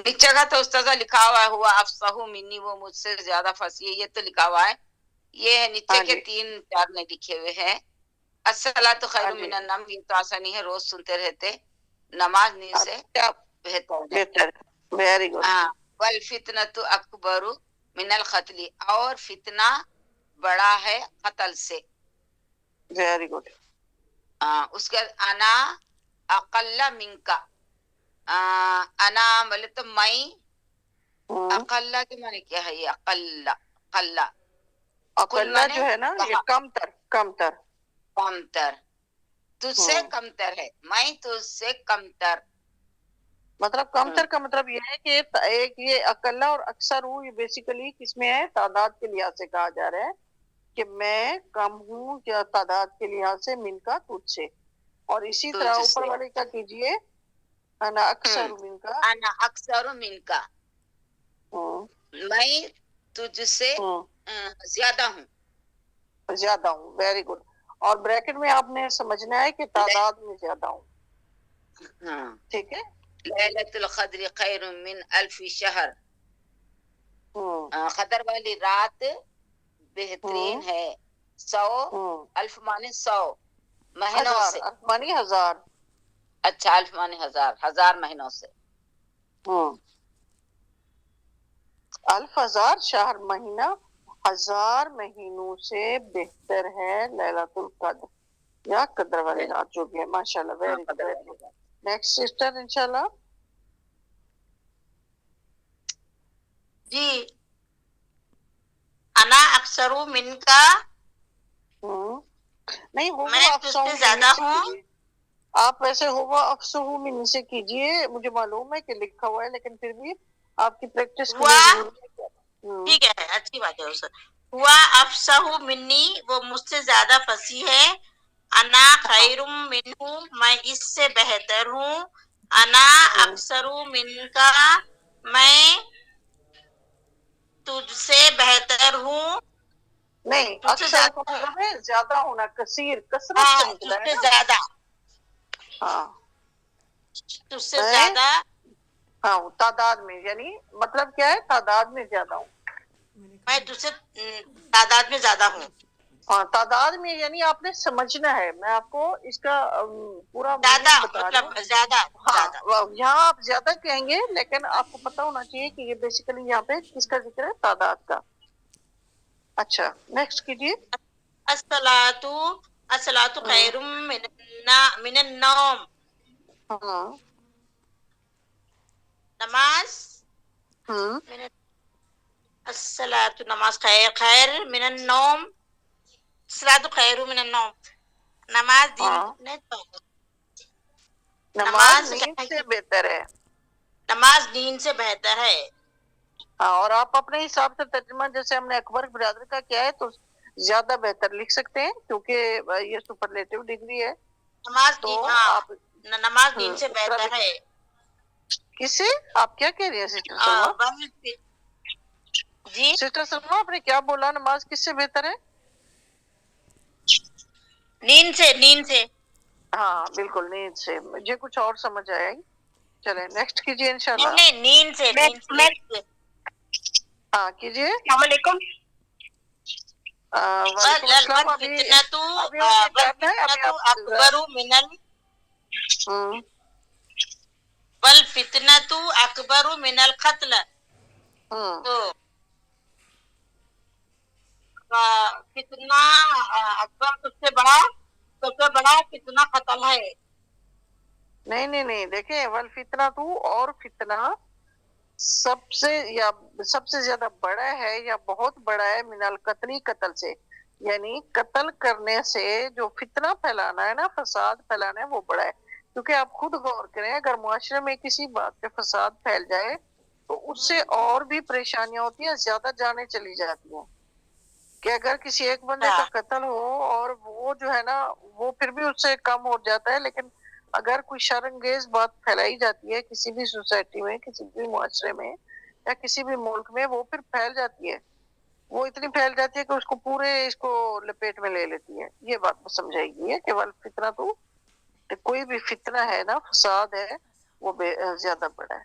نیچے کا تو استاذہ لکھا ہوا افصح منی، وہ مجھ سے زیادہ فصیح ہے، یہ تو لکھا ہوا ہے. یہ ہے نیچے کے 3-4 میں لکھے ہوئے ہیں. الصلاۃ خیر من النوم، یہ تو آسانی ہے، روز سنتے رہتے. نماز نیند سے بہتر ہے. بہتر، ویری گڈ. ہاں. والفتنۃ اکبر من القتل، اور فتنہ بڑا ہے قتل سے. Very good. اس کے انا اقل منکا، انا بولے تو میں، اقل کے معنی کیا ہے؟ یہ اقل، اقل اقل جو ہے نا یہ کم تر، کم تر، کم تر، تجھ سے کم تر ہے، میں تجھ سے کم تر. مطلب کم تر کا مطلب یہ ہے کہ ایک یہ اقلا اور اکثر ہوں، یہ بیسیکلی کس میں ہے؟ تعداد کے لحاظ سے کہا جا رہا ہے کہ میں کم ہوں یا تعداد کے لحاظ سے من کا تجھ سے. اور اسی طرح اوپر والے کا کیجئے انا اکثر من کا، انا اکثر من کا، میں تجھ سے زیادہ ہوں. زیادہ ہوں، ویری گڈ. اور بریکٹ میں آپ نے سمجھنا ہے کہ تعداد میں زیادہ ہوں. ہاں ٹھیک ہے. لیلۃ القدر خیر من الف شہر، قدر والی رات بہترین ہے 100، الف مانے 100 مہینوں ہزار، سے. الف مانی ہزار. اچھا، الف مانے ہزار، 1000 مہینوں سے. الف ہزار شہر، مہینہ 1000 مہینوں سے بہتر ہے لیلۃ القدر یا قدر والی رات جو بھی ہے. ماشاءاللہ، ویری گڈ. نیکسٹ سسٹر انشاءاللہ. جی. انا اکثر من کا، نہیں ہو میں تجھ افسہ سے من زیادہ سے ہوں. کیجیے. آپ ویسے ہوا افسہ من سے کیجیے، مجھے معلوم ہے کہ لکھا ہوا ہے لیکن پھر بھی آپ کی پریکٹس کے لیے ہوا ضروری ہے. ٹھیک ہے، اچھی بات ہے. ہوا افصح منی، وہ مجھ سے زیادہ فصیح ہے. انا خیر منہ، میں اس سے بہتر ہوں. انا اکثر من کا، میں تجھ سے بہتر ہوں. نہیں، تجھ سے اکثر کا زیادہ ہوں. مطلب ہے زیادہ ہونا، کثیر، کثرت سے ہاں، نکلا تجھ ہے سے نا. زیادہ، ہاں، تجھ سے زیادہ. ہاں تعداد میں، یعنی مطلب کیا ہے؟ تعداد میں زیادہ ہوں. میں تجھ سے تعداد میں زیادہ ہوں. ہاں تعداد میں، یعنی آپ نے سمجھنا ہے. میں آپ کو اس کا پورا زیادہ میننگ بتا رہی مطلب ہوں. زیادہ زیادہ. ہاں یہاں آپ زیادہ کہیں گے لیکن آپ کو پتا ہونا چاہیے کہ یہ بیسیکلی یہاں پہ کس کا ذکر ہے؟ تعداد کا. اچھا نیکسٹ کیجیے. الصلاۃ خیر من النوم، نماز. الصلاۃ، نماز، خیر من النوم، الصلاۃ خیر من النوم. نماز دین نے نماز نیند سے بہتر ہے. نماز نیند سے بہتر ہے. ہاں، اور آپ اپنے حساب سے ترجمہ جیسے ہم نے اکبر برادر کا کیا ہے تو زیادہ بہتر لکھ سکتے ہیں کیونکہ یہ سپرلیٹو ڈگری ہے. نماز تو دین، ہاں آپ نماز دین سے اس طرح بہتر لکھ. ہے. کس سے؟ آپ کیا کہہ رہی ہیں سسٹر سلمہ؟ جی، سسٹر سلمہ آپ نے کیا بولا؟ نماز کس سے بہتر ہے؟ نیند سے، نیند سے. ہاں بالکل، نیند سے. مجھے کچھ اور سمجھ آیا ہی. چلیں نیکسٹ کیجیے انشاءاللہ. نہیں، نیند سے، نیند سے. ہاں کیجیے. السلام علیکم. وعلیکم السلام. ابھی مجھے کرنا ہے، ابھی والفتنة آپ اکبر من والفتنة اکبر من القتل. تو فتنہ اکبر سب سے بڑا فتنہ قتل ہے. نہیں دیکھیں، والفتنہ تو، اور فتنہ سب سے زیادہ بڑا ہے یا بہت بڑا ہے من القتل، قتل سے. یعنی قتل کرنے سے جو فتنہ پھیلانا ہے نا، فساد پھیلانا ہے، وہ بڑا ہے. کیونکہ آپ خود غور کریں، اگر معاشرے میں کسی بات پہ فساد پھیل جائے تو اس سے اور بھی پریشانیاں ہوتی ہیں، زیادہ جانیں چلی جاتی ہیں. کہ اگر کسی ایک بندے کا قتل ہو اور وہ جو ہے نا وہ پھر بھی اس سے کم ہو جاتا ہے، لیکن اگر کوئی شرانگیز بات پھیلائی جاتی ہے کسی بھی سوسائٹی میں، کسی بھی معاشرے میں یا کسی بھی ملک میں، وہ پھر پھیل جاتی ہے. وہ اتنی پھیل جاتی ہے کہ اس کو پورے اس کو لپیٹ میں لے لیتی ہے. یہ بات سمجھائی گئی ہے کہ والفتنہ تو کوئی بھی فتنہ ہے نا، فساد ہے، وہ زیادہ بڑا ہے.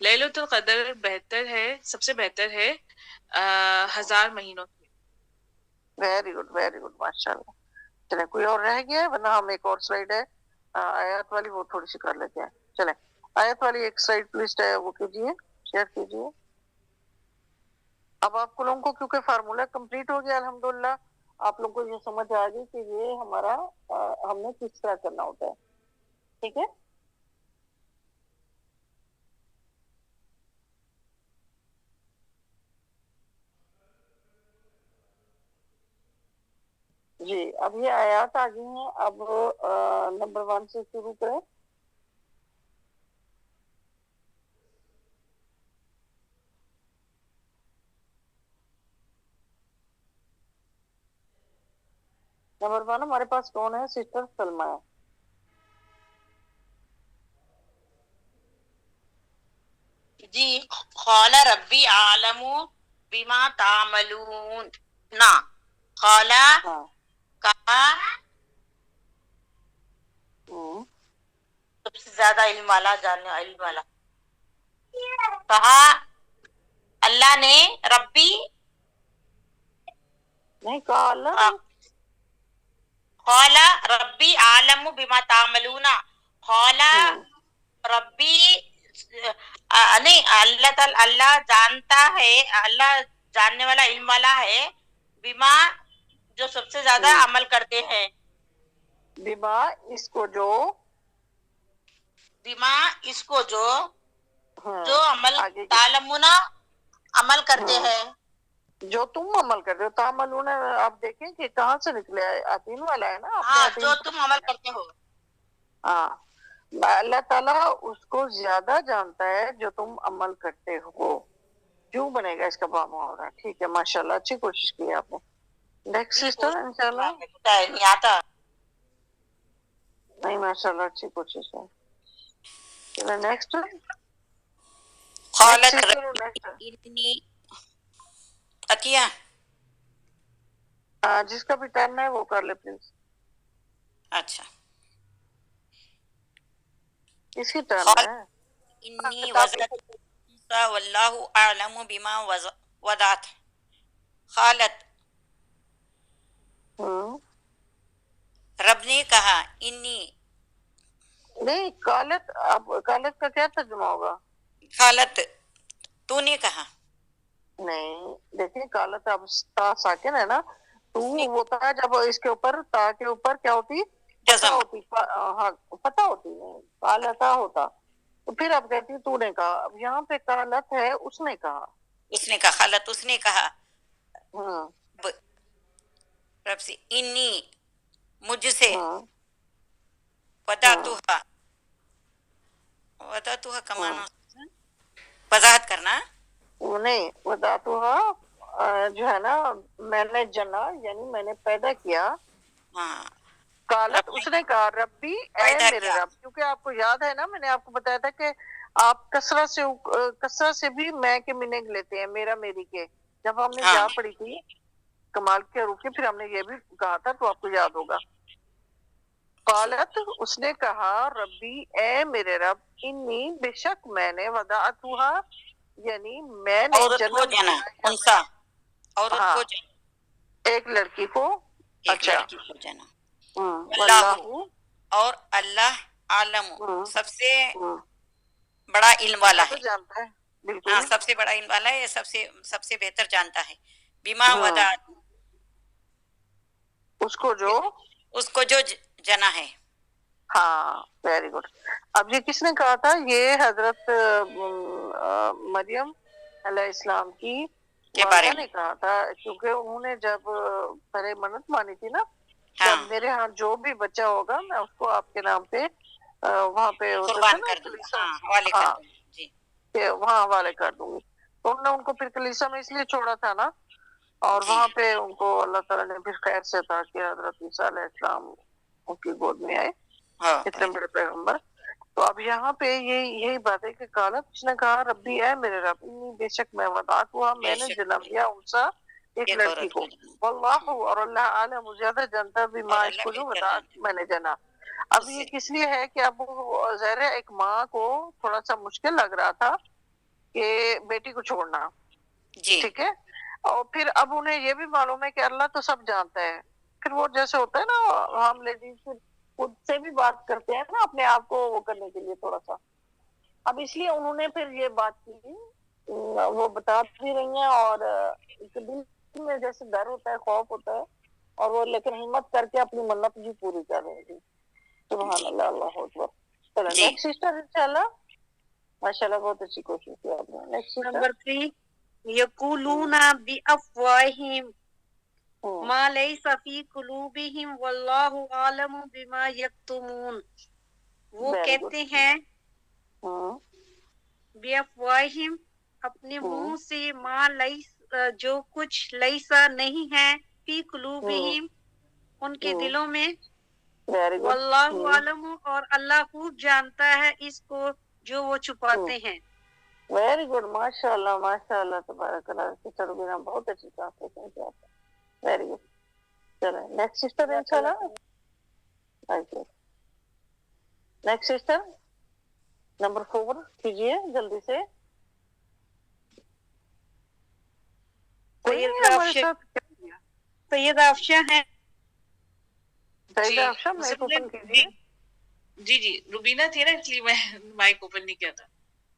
لیلۃ القدر بہتر ہے، سب سے بہتر ہے 1000 مہینوں سے۔ ویری گڈ ماشاء اللہ. چلے کوئی اور رہ گیا ہے ورنہ ہم ایک اور سلائڈ ہے آیات والی وہ تھوڑی سی کر لیتے ہیں. چلے آیت والی ایک سلائڈ پلیز وہ کیجیے، شیئر کیجیے. اب آپ کو لوگوں کو کیونکہ فارمولا کمپلیٹ ہو گیا الحمدللہ، آپ لوگوں کو یہ سمجھ آ گئی کہ یہ ہمارا ہم نے کس طرح کرنا ہوتا ہے. ٹھیک ہے. جی اب یہ آیات آ گئی ہیں. اب نمبر 1 سے شروع کریں. نمبر 1 ہمارے پاس کون ہے؟ سسٹر سلمہ ہے. جی قال ربی عالم بما تعملون. نا قال ہاں. کہا ہوں. سب سے زیادہ علم والا، جاننے علم والا، کہا اللہ نے ربی نہیں کہا اللہ نے. قال ربی عالم بما تعملون. قال ہوں. ربی نہیں، اللہ تعالی اللہ جانتا ہے، اللہ جاننے والا علم والا ہے، بما جو سب سے زیادہ عمل کرتے ہیں، بما اس کو جو، بما اس کو جو ہاں عمل آگے تعلمون عمل کرتے ہاں ہیں. جو تم عمل کر رہے ہو. تعملون آپ دیکھیں کہ کہاں سے نکلے ہے، عتین والا ہے نا. آپ نے ہاں جو عتین تم عمل کرتے ہو. ہاں اللہ تعالیٰ اس کو زیادہ جانتا ہے جو تم عمل کرتے ہو. کیوں بنے گا اس کا با محاورہ. ٹھیک ہے ماشاء اللہ، اچھی کوشش کی آپ نے. نیکسٹ جی سسٹر انشاءاللہ. نہیں آتا. نہیں ماشاء اللہ اچھی کوشش ہے. چلو نیکسٹ قالت سسٹر. ربی انی عطیہ. جس کا بھی ٹرن ہے وہ کر لے پلیز. اچھا کس کی ٹرن قال ہے؟ انی کتاب وضعت واللہ اعلم بما وضعت. قالت ہوں. رب نے کہا انی، نہیں کالت، اب کالت کا کیا ترجمہ ہوگا؟ قالت تو نے کہا. نہیں دیکھیں کالت اب تا ساکن ہے نا، تو اس نے وہ تا جب اس کے اوپر تا کے اوپر کیا ہوتی؟ پتہ جزم. ہوتی. ہاں پتہ ہوتی ہے. کالتا ہوتا تو پھر اب کہتی تو نے کہا. اب یہاں پہ کالت ہے اس نے کہا. اس نے کہا، خالت اس نے کہا ہاں رب سے انی مجھ سے، ہاں ہاں وضعتها وضعتها کا ہاں. معنی وضاحت کرنا. نہیں وضعتها جو ہے نا میں نے جنا یعنی میں نے پیدا کیا. ہاں قالت رب نے اس نے کہا ربی اے پیدا میرے کیا. رب. کیونکہ آپ کو یاد ہے نا میں نے آپ کو بتایا تھا کہ آپ کسرہ سے بھی میں کے میننگ لیتے ہیں، میرا میری کے. جب ہم نے ہاں جا پڑی تھی کمال کے حروف کی، پھر ہم نے یہ بھی کہا تھا تو آپ کو یاد ہوگا. قالت اس نے کہا ربی اے میرے رب انی بے شک میں نے وضعتها یعنی میں نے عورت کو جنم جنا، دیا. انسا عورت ہاں کو جنا، ایک لڑکی کو. ایک اچھا. لڑکی کو جنا. واللہ. اللہ اور اللہ عالم ہوں سب سے ہوں بڑا علم والا زیادہ ہے. جانتا ہے ہاں بالکل. سب سے بڑا علم والا ہے، سب سے بہتر جانتا ہے. بما ہوں وضعت اس کو جو. اس کو جو جنا ہے. ہاں ویری گڈ. اب یہ کس نے کہا تھا؟ یہ حضرت مریم علیہ السلام کی کے بارے والدہ میں. نے کہا تھا، کیونکہ انہوں نے جب پہلے منت مانی تھی نا کہ اب ہاں میرے ہاں جو بھی بچہ ہوگا میں اس کو آپ کے نام پہ وہاں پہ ہوتا تھا قربان نا کر دوں گا، کلیسا. ہاں حوالے کر ہاں دوں گا. جی کہ وہاں حوالے کر دوں گی. تو انہوں نے ان کو پھر کلیسا میں اس لیے چھوڑا تھا نا، اور جی وہاں پہ ان کو اللہ تعالیٰ نے پھر خیر سے تھا کہ حضرت عیسیٰ علیہ السلام ان کی گود میں آئے، ہاں اتنے بڑے پیغمبر. تو اب یہاں پہ یہی بات ہے کہ کالت اس نے کہا ربی اے میرے رب انی بے شک میں وضعت ہوا میں بے نے شک جنم دیا انسا ایک لڑکی عورت کو. جنا. واللہ اور اللہ عالم زیادہ جانتا بھی اور ماں اس اللہ کو جو بہتر وضعت جانتا ہے. میں نے جنا. اب یہ کس لیے ہے کہ اب ظاہر ہے ایک ماں کو تھوڑا سا مشکل لگ رہا تھا کہ بیٹی کو چھوڑنا، جی ٹھیک ہے، اور پھر اب انہیں یہ بھی معلوم ہے کہ اللہ تو سب جانتا ہے، پھر وہ جیسے ہوتا ہے نا ہم لیڈیز خود سے بھی بات کرتے ہیں نا اپنے آپ کو وہ کرنے کے لیے تھوڑا سا، اب اس لیے انہوں نے پھر یہ بات کی، وہ بتا بھی رہی ہیں، اور دل میں جیسے ڈر ہوتا ہے، خوف ہوتا ہے، اور وہ لیکن ہمت کر کے اپنی منت بھی پوری کر رہی تھی. سبحان اللہ، اللہ اکبر. چلو جی نیکسٹ سسٹر انشاءاللہ. ماشاءاللہ بہت اچھی کوشش کی آپ نے. Next sister. نمبر 3 یقولون بافواہہم ما لیس فی قلوبہم واللہ عالم بما یکتمون. وہ ویری گڈ. کہتے ہیں بافواہہم اپنے منہ سے، ما لیس جو کچھ لیسا نہیں ہے، فی قلوبہم ان کے دلوں میں، ویری گڈ. واللہ عالم اور اللہ خوب جانتا ہے اس کو جو وہ چھپاتے ہیں. Very good. ماشاء اللہ ماشاء اللہ تبارک اللہ. سسٹر بینا بہت اچھی ٹرانسلیشن کیا آپ نے. Very good. چلیں نیکسٹ سسٹر انشاءاللہ. نیکسٹ سسٹر نمبر 4 کیجیے جلدی سے. کوئی نہیں ہے ہمارے ساتھ. سید آفشہ ہیں. سعیدہ افشا مائک اوپن کیجیے. جی جی روبینہ تھی نا اس لیے میں مائک اوپن نہیں کیا تھا.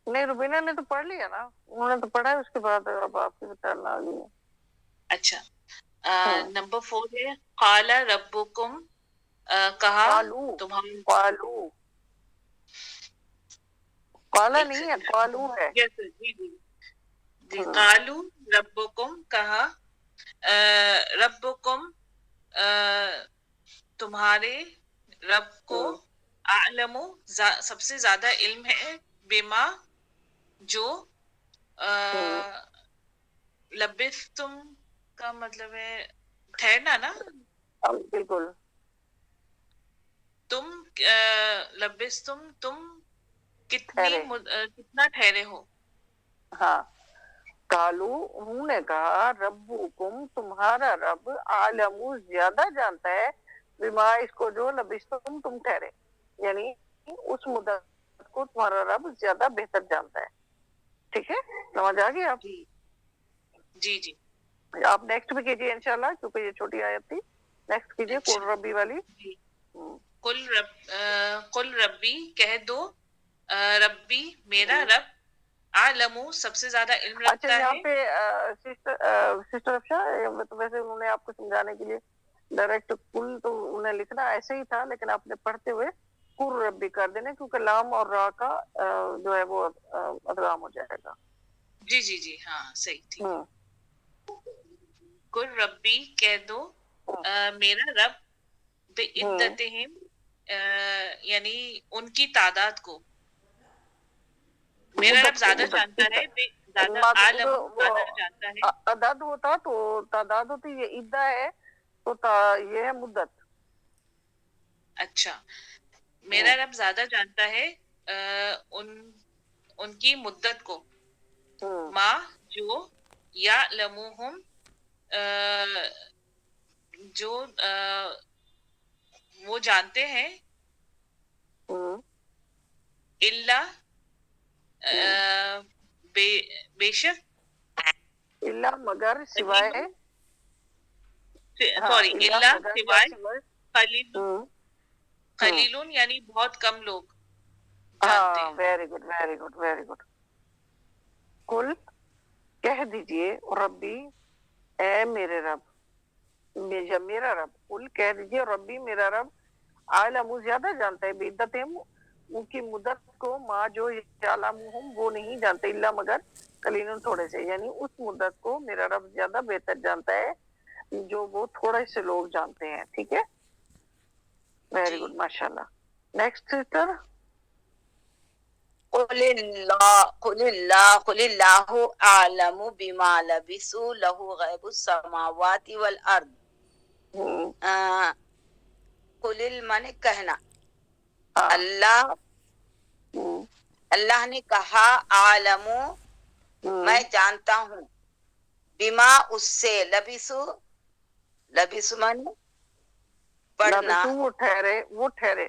نہیں روبینہ نے تو پڑھ لیا نا، انہوں نے تو پڑھا ہے، اس کے بعد اب آپ کی بتانا آ گئی ہے. اچھا نمبر 4 ہے قال ربکم، کہا قالو تمہارا. قالو قالا نہیں ہے، قالو ہے. جی جی جی قالو ربکم، کہا ربکم تمہارے رب کو، اعلم سب سے زیادہ علم ہے، بما جو لبثتم کا مطلب ہے ٹھہرنا نا. بالکل. تم لبثتم تم کتنا ٹھہرے ہو. ہاں. کالو انہوں نے کہا ربکم تمہارا رب عالم زیادہ جانتا ہے، بما اس کو جو لبثتم تم ٹھہرے، یعنی اس مدت کو تمہارا رب زیادہ بہتر جانتا ہے. ٹھیک ہے سمجھ آ گئی آپ. جی جی آپ نیکسٹ بھی کیجیے انشاءاللہ، کیونکہ یہ چھوٹی آیت تھی. نیکسٹ کیجیے قل ربی والی. جی قل ربی کہہ دو، ربی میرا رب، عالم سب سے زیادہ علم اچھا رکھتا یہاں ہے. پہ سسٹر افشا تو ویسے انہوں نے آپ کو سمجھانے کے لیے ڈائریکٹ کل تو انہیں لکھنا ایسے ہی تھا، لیکن آپ نے پڑھتے ہوئے قل ربی کر دینے، کیونکہ لام اور را کا جو ہے وہ ادغام ہو جائے گا. جی جی جی ہاں صحیح ٹھیک ہے. قل ربی کہہ دو میرا رب، بعدتہم یعنی ان کی تعداد کو، میرا رب زیادہ جانتا ہے، زیادہ عالم زیادہ جانتا ہے. عدد ہوتا تو تعداد ہوتی، یہ عدہ ہے تو یہ ہے مدت. اچھا میرا رب زیادہ جانتا ہے ان کی مدت کو، ما جو یعلمہم جو وہ جانتے ہیں، اللہ بے شک، اللہ مگر سوائے، سوری اللہ سوائے، قلیلون یعنی بہت کم لوگ جانتے ہیں. Very good very good very good. کل کہہ دیجئے ربی اے میرے رب، میرا رب، کل کہہ دیجئے ربی میرا رب، عالم زیادہ جانتا ہے، بعدتہم ان کی مدت کو، ما جو یعلمہم وہ نہیں جانتے، اللہ مگر قلیلون تھوڑے سے، یعنی اس مدت کو میرا رب زیادہ بہتر جانتا ہے جو وہ تھوڑے سے لوگ جانتے ہیں. ٹھیک ہے ویری گڈ ماشاءاللہ. Next sister. قل اللہ اعلم بما لبثوا له غیب السماوات والارض. قل من کہنا، اللہ نے کہا عالم میں جانتا ہوں، بما اس سے، لبثوا من پڑھنا، وہ ٹھہرے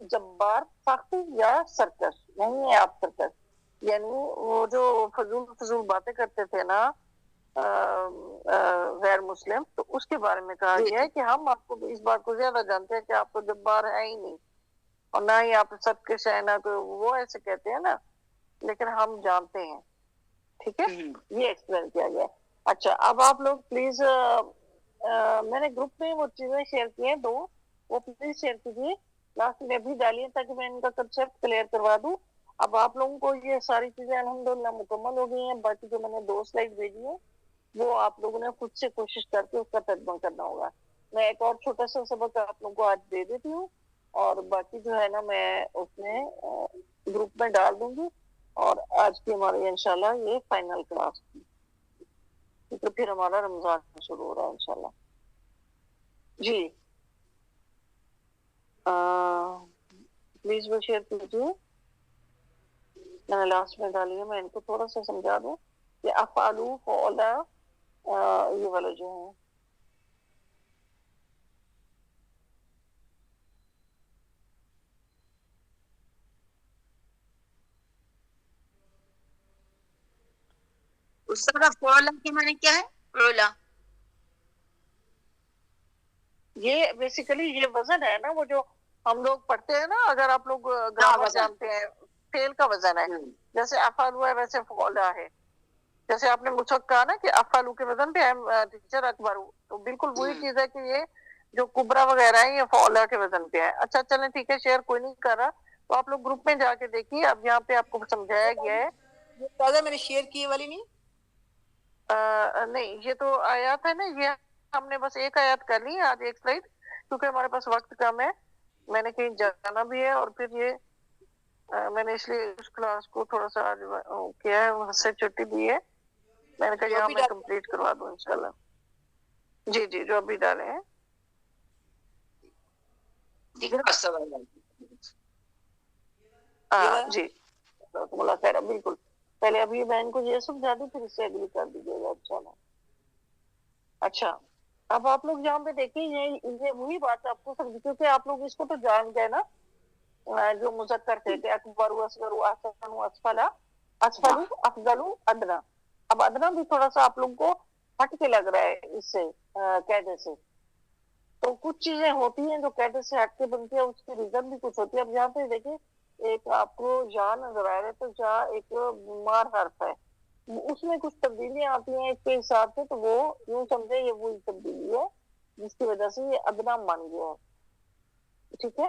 جبار سخت یا سرکش نہیں ہے آپ سرکش. یعنی وہ جو فضول باتیں کرتے تھے نا غیر مسلم, تو اس کے بارے میں کہا گیا ہے کہ ہم آپ کو اس بات کو زیادہ جانتے ہیں کہ آپ کو جبار ہے ہی نہیں, اور نہ ہی آپ سرکش ہے, نہ کوئی وہ ایسے کہتے ہیں نا, لیکن ہم جانتے ہیں. ٹھیک ہے, یہ ایکسپلین کیا گیا. اچھا, اب آپ لوگ پلیز, میں نے گروپ میں وہ چیزیں شیئر کی ہیں 2, وہ پلیز شیئر کیجیے, لاسٹ میں بھی ڈالیے تاکہ میں ان کا کنسیپٹ کلیئر کروا دوں. اب آپ لوگوں کو یہ ساری چیزیں الحمدللہ مکمل ہو گئی ہیں. باقی جو میں نے 2 سلائڈ بھیجی ہیں وہ آپ لوگوں نے خود سے کوشش کر کے اس کا ترجمہ کرنا ہوگا. میں ایک اور چھوٹا سا سبق آپ لوگوں کو آج دے دیتی ہوں, اور باقی جو ہے نا میں اس میں گروپ میں ڈال دوں گی, اور آج کی ہماری انشاءاللہ یہ فائنل کلاس تھی, کیونکہ پھر ہمارا رمضان شروع ہو رہا ہے انشاءاللہ. جی پلیز وہ شیئر کیجیے, میں نے لاسٹ میں ڈالی ہے. میں ان کو تھوڑا سا سمجھا دوں کہ افعالو فعلا یہ والا جو ہے, اس کا فعلا کے معنی کیا ہے؟ فعلا یہ بیسیکلی یہ وزن ہے نا, وہ جو ہم لوگ پڑھتے ہیں نا, اگر آپ لوگ گرامر جانتے ہیں, فعل کا وزن ہے. جیسے افعالو ہے ویسے فعلا ہے. جیسے آپ نے مجھ وقت کہا نا کہ افعالو کے وزن پہ ٹیچر اکبر, تو بالکل وہی چیز ہے کہ یہ جو کبرا وغیرہ ہے یہ فعلا کے وزن پہ ہے. اچھا چلیں ٹھیک ہے, شیئر کوئی نہیں کر رہا, تو آپ لوگ گروپ میں جا کے دیکھیے. اب یہاں پہ آپ کو سمجھایا گیا ہے. تازہ میں نے شیئر کی والی نہیں, نہیں, یہ تو آیات ہے نا, یہ ہم نے بس ایک آیات کر لی ہے آج, ایک سلائڈ, کیونکہ ہمارے پاس وقت کم ہے. میں نے کہیں جانا بھی ہے, اور پھر یہ میں نے اس لیے اس کلاس کو تھوڑا سا آج کیا ہے, وہاں سے چھٹی دی ہے. میں نے کہا یہاں میں کمپلیٹ کروا دوں انشاءاللہ. جی جی, جو ابھی ڈالے ہیں. جی خیر, بالکل پہلے ابھی بہن کو یہ سمجھا دوں, پھر اس سے اگلی کر دیجیے گا. اچھا, اب آپ لوگ یہاں پہ دیکھیں, یہ وہی بات آپ کو سمجھ, کیونکہ آپ لوگ اس کو تو جان گئے نا, جو مذکر تھے کہ اکبر اصغر احسن اسفلا اسفل افضل ادنا. اب ادنا بھی تھوڑا سا آپ لوگوں کو ہٹ کے لگ رہا ہے اس سے قاعدے سے, تو کچھ چیزیں ہوتی ہیں جو قاعدے سے ہٹ کے بنتی ہیں, اس کی ریزن بھی کچھ ہوتی ہے. اب یہاں پہ دیکھیں, ایک آپ کو جا نظر آ رہا ہے, تو جا ایک بیمار حرف ہے, اس میں کچھ تبدیلیاں آتی ہیں اس کے حساب سے, تو وہ یوں سمجھے یہ وہی تبدیلی ہے جس کی وجہ سے یہ ادنا مان گیا ہے. ٹھیک ہے,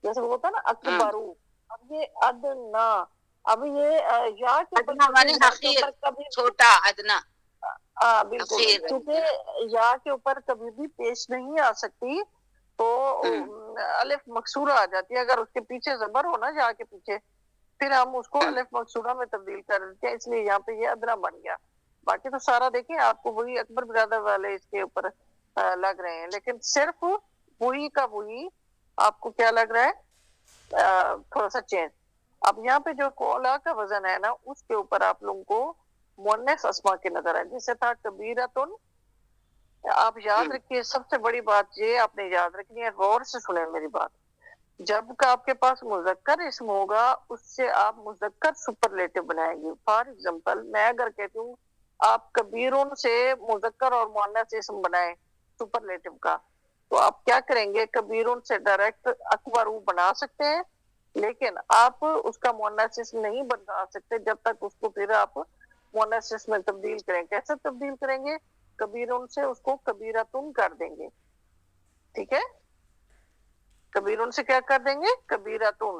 جیسے وہ ہوتا ہے نا اکبرو, اب یہ ادنا, اب یہ یا کے اوپر کبھی چھوٹا ادنا, بالکل, کیونکہ یا کے اوپر کبھی بھی پیش نہیں آ سکتی, تو الف مکسورہ آ جاتی ہے. اگر اس کے پیچھے زبر ہو نا یا کے پیچھے, پھر ہم اس کو الف مکسورہ میں تبدیل کر دیتے ہیں, اس لیے یہاں پہ یہ ادنا بن گیا. باقی تو سارا دیکھیں آپ کو وہی اکبر برادر والے اس کے اوپر لگ رہے ہیں, لیکن صرف وہی کا وہی آپ کو کیا لگ رہا ہے, تھوڑا سا چینج. اب یہاں پہ جو کولا کا وزن ہے نا, اس کے اوپر آپ لوگوں کو مؤنث اسماء کے نظر ہے, جیسے تھا کبیرتن. آپ یاد رکھیے, سب سے بڑی بات یہ آپ نے یاد رکھنی ہے, غور سے سنیں میری بات. جب کا آپ کے پاس مذکر اسم ہوگا, اس سے آپ مذکر سپرلیٹو بنائیں گے. فار ایگزامپل, میں اگر کہتی ہوں آپ کبیرون سے مذکر اور مؤنث اسم بنائیں سپرلیٹو کا, تو آپ کیا کریں گے, کبیرون سے ڈائریکٹ اکبرو بنا سکتے ہیں, لیکن آپ اس کا مؤنث اسم نہیں بنا سکتے جب تک اس کو پھر آپ مؤنث اسم میں تبدیل کریں. کیسے تبدیل کریں گے, کبیرون سے اس کو کبیرتن کر دیں گے. ٹھیک ہے, کبیرون سے کیا کر دیں گے, کبیرتن.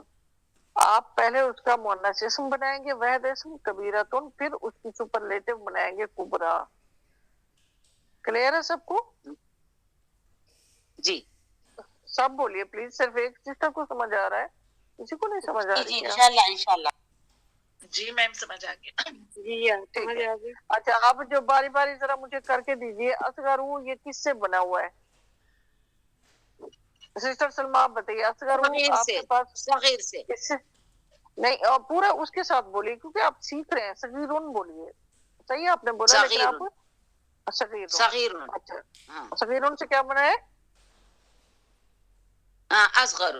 آپ پہلے اس کا مؤنث اسم بنائیں گے واحد اسم کبیرتن, پھر اس کی سپرلیٹو بنائیں گے کبرا. کلیئر ہے سب کو؟ جی سب بولیے پلیز, صرف ایک سسٹر کو سمجھ آ رہا ہے, کسی کو نہیں سمجھ آ رہی کیا؟ انشاءاللہ. جی میم سمجھ آ گیا. جی سمجھ آ گئی. اچھا, آپ جو باری باری ذرا مجھے کر کے دیجیے, اصغرو یہ کس سے بنا ہوا ہے؟ سسٹر سلمہ آپ بتائیے, اصغرو آپ کے پاس صغیر سے کس سے نہیں, پورا اس کے ساتھ بولیے کیونکہ آپ سیکھ رہے ہیں. صغیرون بولیے, صحیح آپ نے بولا, لیکن آپ صغیرون. اچھا, صغیرون سے کیا بنا ہے؟ اصغر.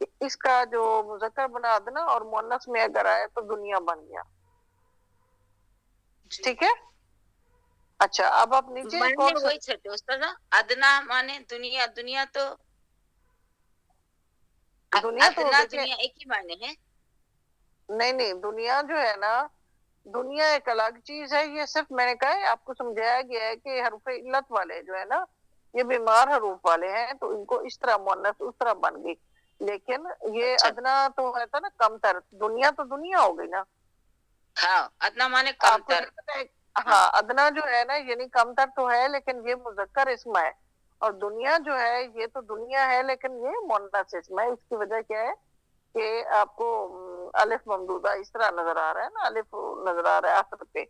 اس کا جو مذکر بنا ادنا اور مؤنث میں اگر آئے تو دنیا بن گیا. جی ٹھیک ہے. اچھا اب آپ نیچے ایک معنی اور وہی چھٹے استاد. ادنا مانے دنیا. دنیا تو دنیا تو ادنا دیکھیں دنیا ایک ہی معنی ہے. نہیں دنیا جو ہے نا دنیا ایک الگ چیز ہے. یہ صرف میں نے کہا ہے آپ کو سمجھایا گیا ہے کہ حروف علت والے جو ہے نا یہ بیمار حروف والے ہیں تو ان کو اس طرح مؤنث اس طرح بن گئی. لیکن یہ اچھا ادنا تو ہے تھا نا کم تر. دنیا تو دنیا ہو گئی نا. ہاں ادنا مانے کم آپ کو تر. نہیں پتا ہے. ہاں ہاں ادنا جو ہے نا یعنی کم تر تو ہے لیکن یہ مذکر اسم ہے. اور دنیا جو ہے یہ تو دنیا ہے لیکن یہ مؤنث اسم ہے. اس کی وجہ کیا ہے کہ آپ کو الف ممدودہ اس طرح نظر آ رہا ہے نا. الف نظر آ رہا ہے آخر پہ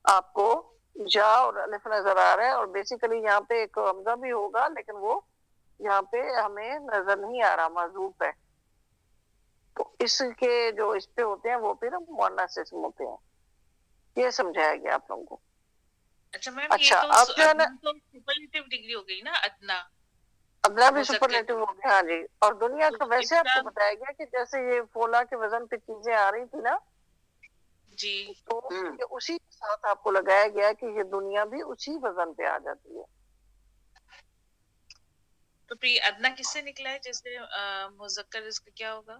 آپ کو جا اور الف نظر آ رہا ہے. اور بیسیکلی یہاں پہ ایک حمزہ بھی ہوگا لیکن وہ یہاں پہ ہمیں نظر نہیں آ رہا, محذوف ہے. تو اس کے جو اس پہ ہوتے ہیں وہ پھر مؤنث اسم ہوتے ہیں. یہ سمجھایا گیا آپ لوگوں کو. اچھا میم یہ اچھا تو اب جو ہے نا ادنا تو سپرلیٹو ڈگری ہو گئی نا ادنا ادنا بھی مذکر سپرلیٹو کی. ہو گیا. ہاں جی. اور دنیا تو کا ویسے اس آپ کا کو بتایا گیا کہ جیسے یہ فولا کے وزن پہ چیزیں آ رہی تھی نا جی تو یہ اسی کے ساتھ آپ کو لگایا گیا کہ یہ دنیا بھی اسی وزن پہ آ جاتی ہے. تو پھر یہ ادنا کس سے نکلا ہے جیسے مذکر اس کا کیا ہوگا؟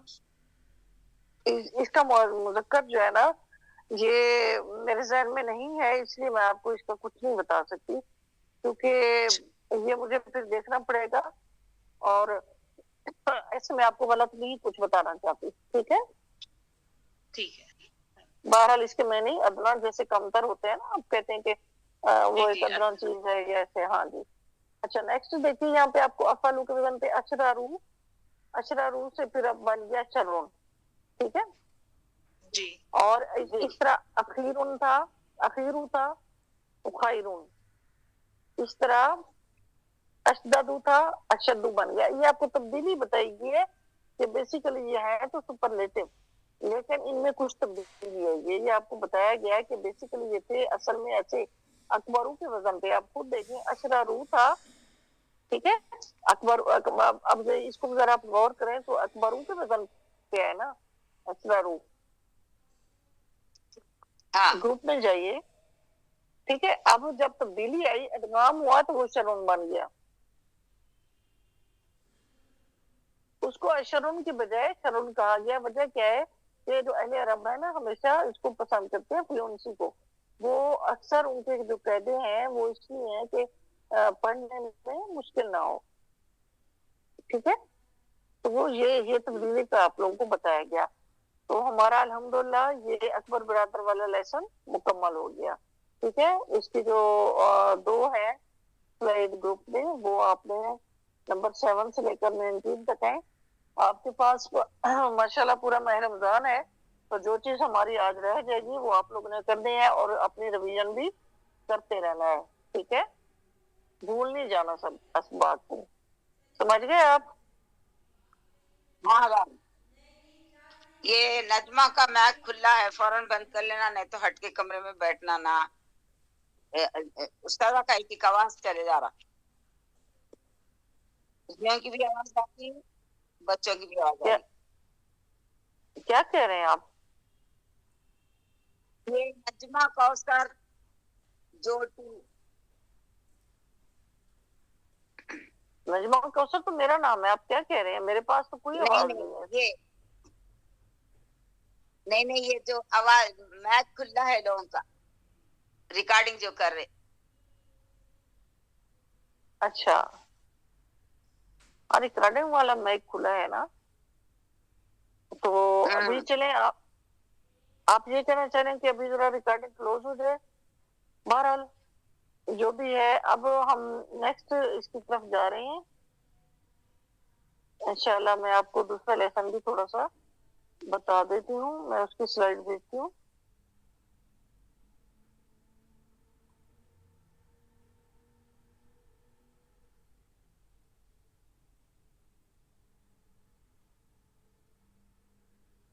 اس کا مذکر جو ہے نا یہ میرے ذہن میں نہیں ہے اس لیے میں آپ کو اس کا کچھ نہیں بتا سکتی کیونکہ یہ مجھے پھر دیکھنا پڑے گا. اور ایسے میں آپ کو غلط نہیں کچھ بتانا چاہتی. ٹھیک ہے. ٹھیک ہے. بہرحال اس کے میں نہیں ادنا جیسے کمتر ہوتے ہیں نا آپ کہتے ہیں کہ وہ جی ایک جی ادنا چیز ہے جیسے. ہاں جی. اچھا نیکسٹ دیکھیے یہاں پہ آپ کو افعلو کے وزن پہ اشرارو. اشرارو سے پھر اب بن گیا شرون. ٹھیک ہے. جی اور اس طرح اخیرون تھا, اخیرو تھا, اخیرون. اس طرح اشددو تھا, اشدو بن گیا. یہ آپ کو تبدیلی بتائی گئی ہے کہ بیسیکلی یہ ہے تو سپرلیٹو لیکن ان میں کچھ تبدیلی ہے. یہ آپ کو بتایا گیا ہے کہ بیسیکلی یہ تھے اصل میں ایسے اکبرو کے وزن پہ. آپ خود دیکھیں اشرارو تھا. ٹھیک ہے. اکبر اب اس کو ذرا آپ غور کریں تو اکبرو کے وزن پہ ہے نا اشرارو. ہاں گروپ میں جائیے. ٹھیک ہے. اب جب تبدیلی آئی ادغام ہوا تو وہ شرون بن گیا. اس کو اشرون کی بجائے شرون کہا گیا. وجہ کیا ہے کہ جو اہل عرب ہے نا ہمیشہ اس کو پسند کرتے ہیں فلوئنسی کو. وہ اکثر ان کے جو قاعدے ہیں وہ اس لیے ہیں کہ پڑھنے میں مشکل نہ ہو. ٹھیک ہے. تو وہ یہ تبدیلی کا آپ لوگوں کو بتایا گیا. تو ہمارا الحمدللہ یہ اکبر برادر والا لیسن مکمل ہو گیا. ٹھیک ہے. اس کی جو دو ہے سلائیڈ گروپ میں وہ آپ نے نمبر 7 سے لے کر 19 تک ہے. آپ کے پاس ماشاءاللہ پورا ماہ رمضان ہے تو جو چیز ہماری آج رہ جائے گی وہ آپ لوگوں نے کرنی ہے اور اپنی ریویژن بھی کرتے رہنا ہے. ٹھیک ہے. بھول نہیں جانا سب اس بات کو. سمجھ گئے آپ؟ ہاں یہ نجمہ کا میچ کھلا ہے فوراً بند کر لینا نہیں تو ہٹ کے کمرے میں بیٹھنا نا. استاذہ کا ایک آواز چلے جا رہا. بچیوں کی بھی آواز آتی ہے بچوں کی بھی آواز آ کیا رہی. کیا کہہ رہے ہیں آپ؟ یہ نجمہ کوثر جوٹی. نجمہ کوثر تو میرا نام ہے. آپ کیا کہہ رہے ہیں؟ میرے پاس تو کوئی نہیں آواز نہیں نہیں ہے. یہ نہیں یہ جو آواز میچ کھلا ہے لوگوں کا ریکارڈنگ جو کر رہے. اچھا. اور ریکارڈنگ والا مائک کھلا ہے نا تو ابھی چلیں آپ یہ کہنا چاہ رہے ہیں کہ ابھی ذرا ریکارڈنگ کلوز ہو جائے. بہرحال جو بھی ہے اب ہم نیکسٹ اس کی طرف جا رہے ہیں. انشاءاللہ میں آپ کو دوسرا لیسن بھی تھوڑا سا بتا دیتی ہوں. میں اس کی سلائیڈ دیکھتی ہوں.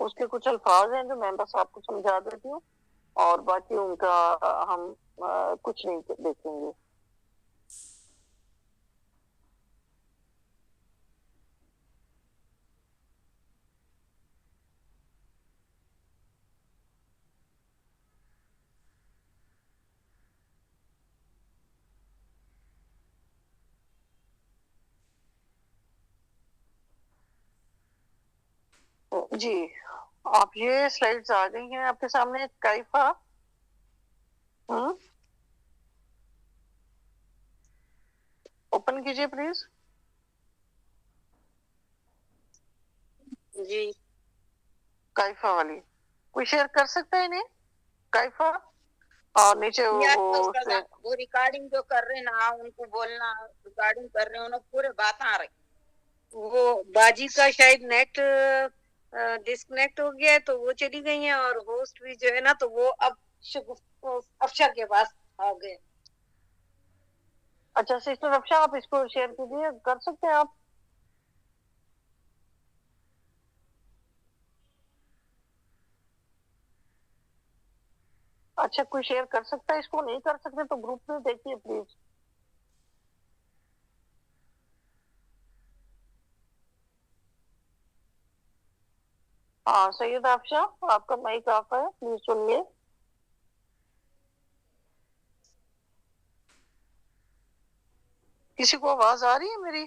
اس کے کچھ الفاظ ہیں جو میں بس آپ کو سمجھا دیتی ہوں اور باقی ان کا ہم کچھ نہیں دیکھیں گے. جی آپ یہ سلائڈز آ گئی ہیں آپ کے سامنے. کیفا اوپن کیجئے پلیز. جی کیفا والی کوئی شیئر کر سکتا ہے انہیں؟ کیفا اور نیچے وہ وہ ریکارڈنگ جو کر رہے نا ان کو بولنا ریکارڈنگ کر رہے انہیں پورے بات آ رہی. وہ باجی کا شاید نیٹ ڈسکنیکٹ ہو گیا ہے تو وہ چلی گئی ہیں اور ہوسٹ بھی جو ہے نا تو وہ اب افشا کے پاس آ گئے. اچھا سسٹر افشا آپ اس کو شیئر کیجیے. کر سکتے ہیں آپ؟ اچھا کوئی شیئر کر سکتا ہے اس کو؟ نہیں کر سکتے تو گروپ میں دیکھیے پلیز. ہاں سید افشا آپ کا مائک آف ہے پلیز سنیے. کسی کو آواز آ رہی ہے میری؟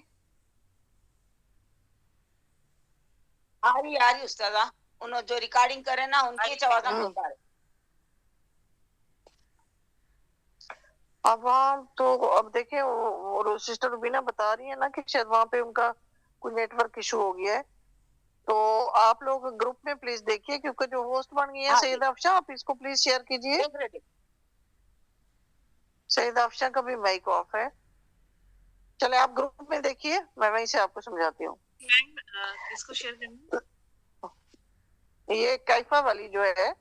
آ رہی استاذہ. انہوں جو ریکارڈنگ کرے نا ان کی آواز ہم دیکھ رہے. اب وہاں تو اب دیکھیں وہ سسٹر روبینہ بتا رہی ہے نا کہ شاید وہاں پہ ان کا کوئی نیٹ ورک ایشو ہو گیا ہے. تو آپ لوگ گروپ میں پلیز دیکھیے کیونکہ جو ہوسٹ بن گئی ہے سید افشا آپ اس کو پلیز شیئر کیجیے. سید افشا کا بھی مائک آف ہے. چلے آپ گروپ میں دیکھیے میں وہیں سے آپ کو سمجھاتی ہوں. میم کس کو شیئر کرنا؟ یہ کیفا والی جو ہے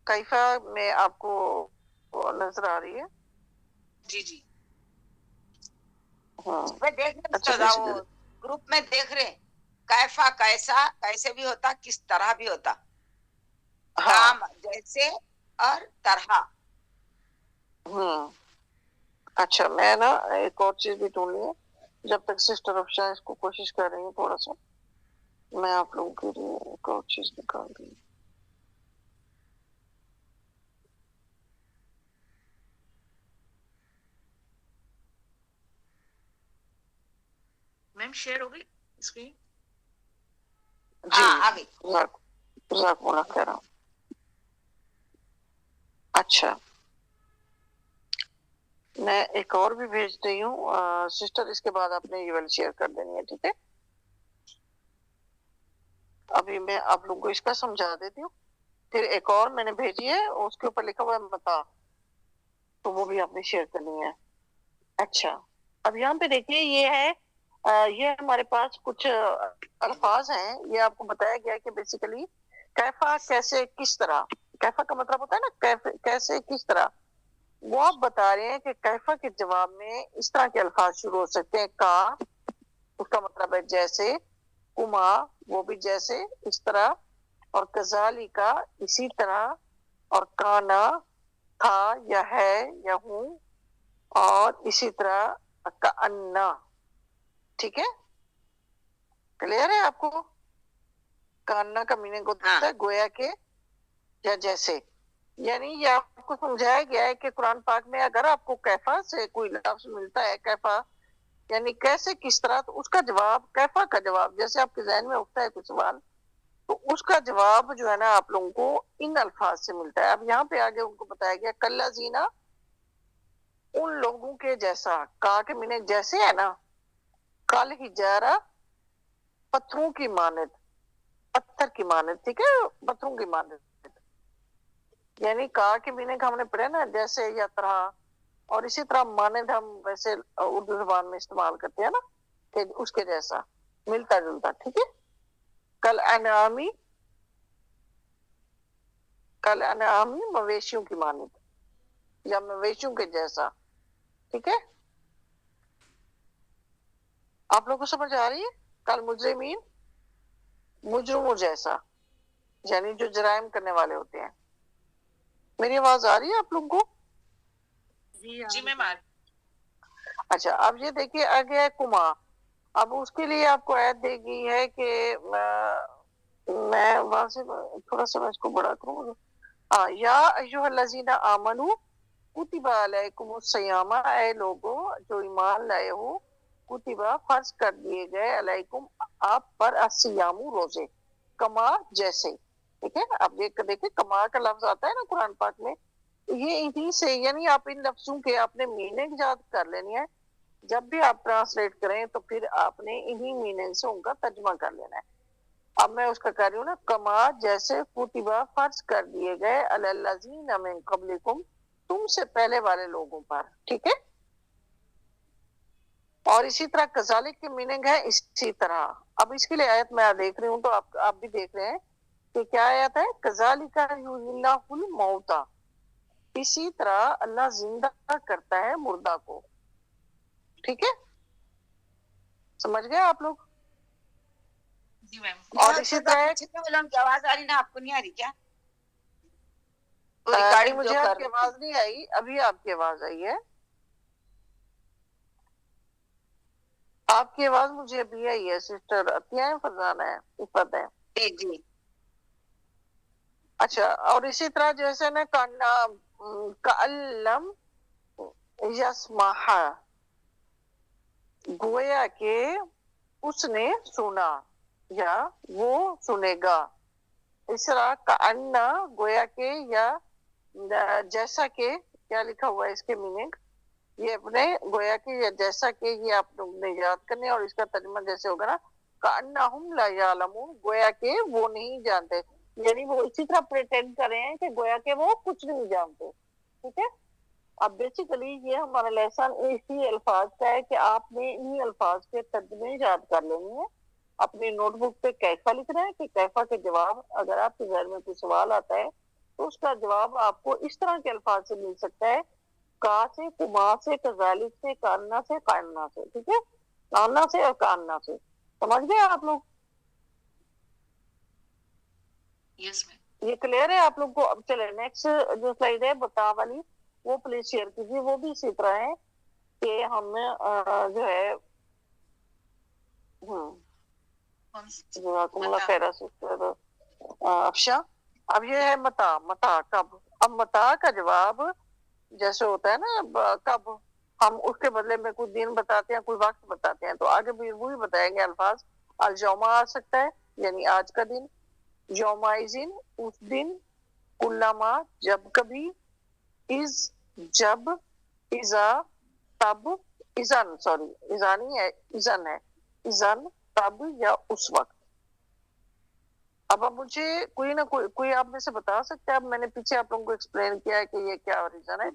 کیفا میں آپ کو نظر آ رہی ہے. جی جی دیکھ رہے وہ گروپ میں دیکھ رہے کیفا کیسا کیسے بھی ہوتا کس طرح بھی ہوتا. کام جیسے اور طرح. اچھا میں نا ایک اور چیز بھی ڈھونڈی ہے جب تک سسٹر افشا اس کو کوشش کر رہی ہے. تھوڑا سا میں آپ لوگوں کے لیے ایک اور چیز نکال دی. میم شیئر ہو گئی اسکرین؟ جی جزاک اللہ خیر. اچھا میں ایک اور بھی بھیج رہی ہوں سسٹر. اس کے بعد آپ نے یہ والی شیئر کر دینی ہے ٹھیک ہے. ابھی میں آپ لوگوں کو اس کا سمجھا دیتی ہوں. پھر ایک اور میں نے بھیجی ہے اس کے اوپر لکھا ہوا ہے متا تو وہ بھی آپ نے شیئر کرنی ہے. اچھا اب یہاں پہ دیکھیے یہ ہے یہ ہمارے پاس کچھ الفاظ ہیں. یہ آپ کو بتایا گیا کہ بیسیکلی کیفا کیسے کس طرح. کیفا کا مطلب ہوتا ہے نا کیسے کس طرح. وہ آپ بتا رہے ہیں کہ کیفا کے جواب میں اس طرح کے الفاظ شروع ہو سکتے ہیں. کا اس کا مطلب ہے جیسے. کما وہ بھی جیسے اس طرح. اور کذالی کا اسی طرح. اور کانا تھا یا ہے یا ہوں. اور اسی طرح کانا. ٹھیک ہے کلیئر ہے آپ کو؟ کانا کا میننگ ہوتا ہے گویا کے یا جیسے. یعنی یہ آپ کو سمجھایا گیا ہے کہ قرآن پاک میں اگر آپ کو کیفا سے کوئی لفظ ملتا ہے کیفا یعنی کیسے کس طرح تو اس کا جواب کیفا کا جواب جیسے آپ کے ذہن میں اٹھتا ہے کوئی سوال تو اس کا جواب جو ہے نا آپ لوگوں کو ان الفاظ سے ملتا ہے. اب یہاں پہ آگے ان کو بتایا گیا کلا زینا ان لوگوں کے جیسا. کا کے میننگ جیسے ہے نا. کل ہجارہ پتھروں کی مانند. پتھر کی مانند ٹھیک ہے پتھروں کی مانند. یعنی کا کے میننگ ہم نے پڑھے نا جیسے یا طرح. اور اسی طرح مانند ہم ویسے اردو زبان میں استعمال کرتے ہیں نا کہ اس کے جیسا ملتا جلتا. ٹھیک ہے کل انعامی کل انعامی مویشیوں کی مانند یا مویشیوں کے جیسا. ٹھیک ہے آپ لوگوں کو سمجھ آ رہی ہے؟ کل مجرمین مجرموں جیسا یعنی جو جرائم کرنے والے ہوتے ہیں. میری آواز آ رہی ہے آپ لوگوں کو؟ جی میم آ رہی. اچھا اب یہ دیکھیے آگے ہے کما. اب اس کے لیے آپ کو عید دے گی ہے کہ میں وہاں سے تھوڑا سا میں اس کو بڑا کروں. یا ایھا الذین آمنوا کتب علیکم الصیام اے لوگو جو ایمان لائے ہو کتبہ فرض کر دیے گئے علیکم آپ پر الصیام روزے. کما جیسے، ٹھیک ہے. اب دیکھیں کما کا لفظ آتا ہے نا قرآن پاک میں، یہ انہی سے، یعنی آپ ان لفظوں کے آپ نے میننگ یاد کر لینی ہے. جب بھی آپ ٹرانسلیٹ کریں تو پھر آپ نے انہی میننگ سے ان کا ترجمہ کر لینا ہے. اب میں اس کا کہہ رہی ہوں نا، کما جیسے کتبہ فرض کر دیے گئے علی الذین من قبلکم، تم سے پہلے والے لوگوں پر، ٹھیک ہے. اور اسی طرح کذالک کی میننگ ہے اسی طرح. اب اس کے لیے آیت میں دیکھ رہی ہوں تو آپ بھی دیکھ رہے ہیں کہ کیا آیت ہے، کذالک یحیی اللہ الموتیٰ، اسی طرح اللہ زندہ کرتا ہے مردہ کو. ٹھیک ہے، سمجھ گئے آپ لوگ؟ جی میم. اور اسی طرح کی آواز آ رہی نا، آپ کو نہیں آ رہی کیا؟ وہ ریکارڈنگ جو مجھے آپ کر کی آواز نہیں آئی، ابھی آپ کی آواز آئی ہے. آپ کی آواز مجھے ابھی آئی ہے سسٹر عطیہ ہے، فرزانہ ہے، عفت ہے. جی جی. اچھا، اور اسی طرح جیسے نا کَأَلَّمْ یسمعھا، گویا کہ اس نے سنا یا وہ سنے گا. اس طرح کأنّا، گویا کہ، یا جیسا کہ، کیا لکھا ہوا ہے اس کے میننگ، یہ اپنے گویا کہ یا جیسا کہ یہ آپ لوگ نے یاد کرنے، اور اس کا ترجمہ جیسے ہوگا نا، کأنہم لا یعلمون، گویا کہ وہ نہیں جانتے، یعنی وہ اسی طرح پریٹینڈ کر رہے ہیں کہ گویا کہ وہ کچھ نہیں جانتے. ٹھیک ہے. اب بیسیکلی یہ ہمارا لیسن اسی الفاظ کا ہے کہ آپ نے انہی الفاظ کے ترجمے یاد کر لینے ہیں. اپنی نوٹ بک پہ کیفا لکھنا ہے کہ کیفا کے جواب، اگر آپ کے ذہن میں کوئی سوال آتا ہے تو اس کا جواب آپ کو اس طرح کے الفاظ سے مل سکتا ہے، کا سے، کما سے، کذالک سے، کاننا سے، کاننا سے. ٹھیک ہے، کاننا سے اور کاننا سے. سمجھ گئے آپ لوگ؟ یس میم. یہ کلیئر ہے آپ لوگ کو؟ اب چلے نیکسٹ جو سلائیڈ ہے بتا والی، وہ پلیز شیئر کیجیے. وہ بھی اسی طرح ہے کہ ہم جو ہے جزاکم اللہ خیر سسٹر افشا. اب یہ ہے متا کب. اب متا کا جواب جیسے ہوتا ہے نا کب، ہم اس کے بدلے میں کوئی دن بتاتے ہیں، کوئی وقت بتاتے ہیں، تو آگے بھی وہی بتائیں گے الفاظ. الجوما آ سکتا ہے یعنی آج کا دن، یومائزن اس دن، کلما جب کبھی، از جب، ازا تب، ازن سوری ازا نہیں ہے، ازن ہے، ازن تب یا اس وقت. اب مجھے کوئی نہ کوئی آپ میں سے بتا سکتا ہے، اب میں نے پیچھے آپ لوگوں کو ایکسپلین کیا ہے کہ یہ کیا ریزن ہے.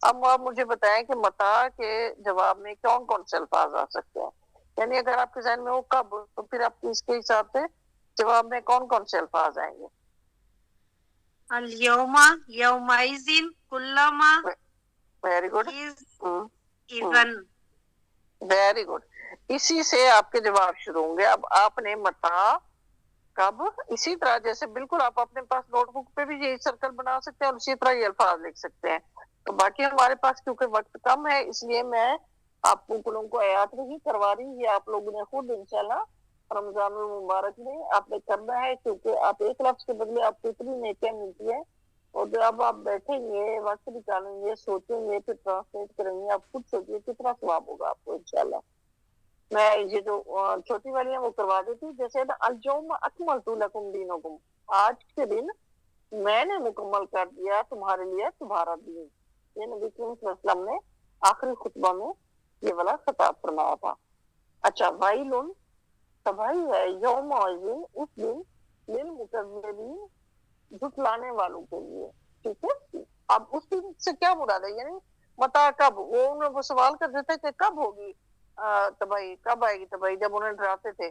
اب آپ مجھے بتائیں کہ متا کے جواب میں کون کون سے الفاظ آ سکتے ہیں، یعنی اگر آپ کے ذہن میں ہو کب، تو پھر آپ اس کے حساب سے جواب میں کون کون سے الفاظ آئیں گے. اليوم، يومئذ، كلما، ویری گڈ، اذن. Very good. اسی سے آپ کے جواب شروع ہوں گے. اب آپ نے متا کب، اسی طرح جیسے بالکل آپ اپنے پاس نوٹ بک پہ بھی یہی سرکل بنا سکتے ہیں اور اسی طرح یہ الفاظ لکھ سکتے ہیں. تو باقی ہمارے پاس کیونکہ وقت کم ہے، اس لیے میں آپ لوگوں کو آیات نہیں کروا رہی، یہ آپ لوگوں نے خود انشاءاللہ رمضان المبارک میں آپ نے کرنا ہے، کیونکہ آپ ایک لفظ کے بدلے آپ کو اتنی نیکیاں ملتی ہے. اور جب آپ بیٹھیں گے، وقت نکالیں گے، سوچیں گے، پھر ٹرانسلیٹ کریں گے، آپ خود سوچیے کتنا ثواب ہوگا آپ کو انشاءاللہ. میں یہ جو چھوٹی والی ہیں وہ کروا دیتی. جیسے الجوم اکملت لکم دینکم، آج کے دن میں نے مکمل کر دیا تمہارے لیے تمہارا دین. یہ نبی کریم صلی اللہ علیہ وسلم نے آخری خطبہ میں یہ والا خطاب فرمایا تھا. اچھا، وائلن تباہی ہے، یوم اس دن، للمکذبین جھٹلانے والوں کے لیے. ٹھیک ہے. اب اس دن سے کیا مراد ہے، یعنی متا کب، وہ سوال کرتے تھے کہ کب ہوگی تباہی، کب آئے گی تباہی، جب انہیں ڈراتے تھے.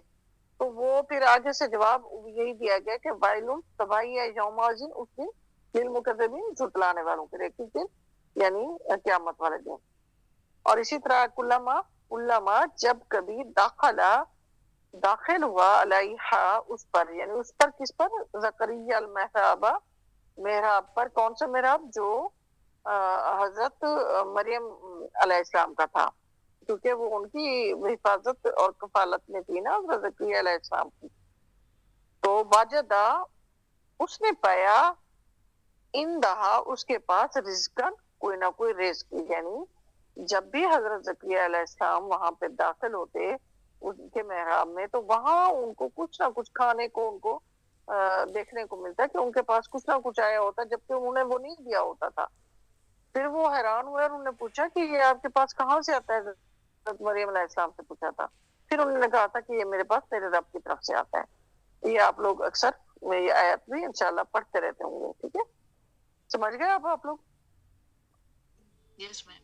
تو وہ پھر آگے سے جواب یہی دیا گیا کہ وائلن تباہی ہے، یوم اس دن، للمکذبین جھٹلانے والوں کے لیے. کس دن؟ یعنی قیامت والے دن. اور اسی طرح کلما جب کبھی، داخل ہوا علیہا اس پر، یعنی اس پر، کس پر؟ زکریا المحراب، محراب پر. کون سا محراب؟ جو حضرت مریم علیہ السلام کا تھا، کیونکہ وہ ان کی حفاظت اور کفالت میں تھی نا حضرت زکریا علیہ السلام کی. تو واجدہ اس نے پایا، ان دہا اس کے پاس، رزقن کوئی نہ کوئی رزق. یعنی جب بھی حضرت زکریا علیہ السلام وہاں پہ داخل ہوتے ان کے محراب میں، تو وہاں ان کو کچھ نہ کچھ کھانے کو ان کو دیکھنے کو ملتا ہے کہ ان کے پاس کچھ نہ کچھ آیا ہوتا جبکہ انہوں نے وہ نہیں دیا ہوتا تھا. پھر وہ حیران ہوئے اور انہوں نے پوچھا کہ یہ آپ کے پاس کہاں سے آتا ہے؟ حضرت مریم علیہ السلام سے پوچھا تھا. پھر انہوں نے کہا تھا کہ یہ میرے پاس میرے رب کی طرف سے آتا ہے. یہ آپ لوگ اکثر یہ آیت بھی انشاءاللہ پڑھتے رہتے ہوں گے. ٹھیک ہے, سمجھ گئے آپ لوگ؟ یس میم.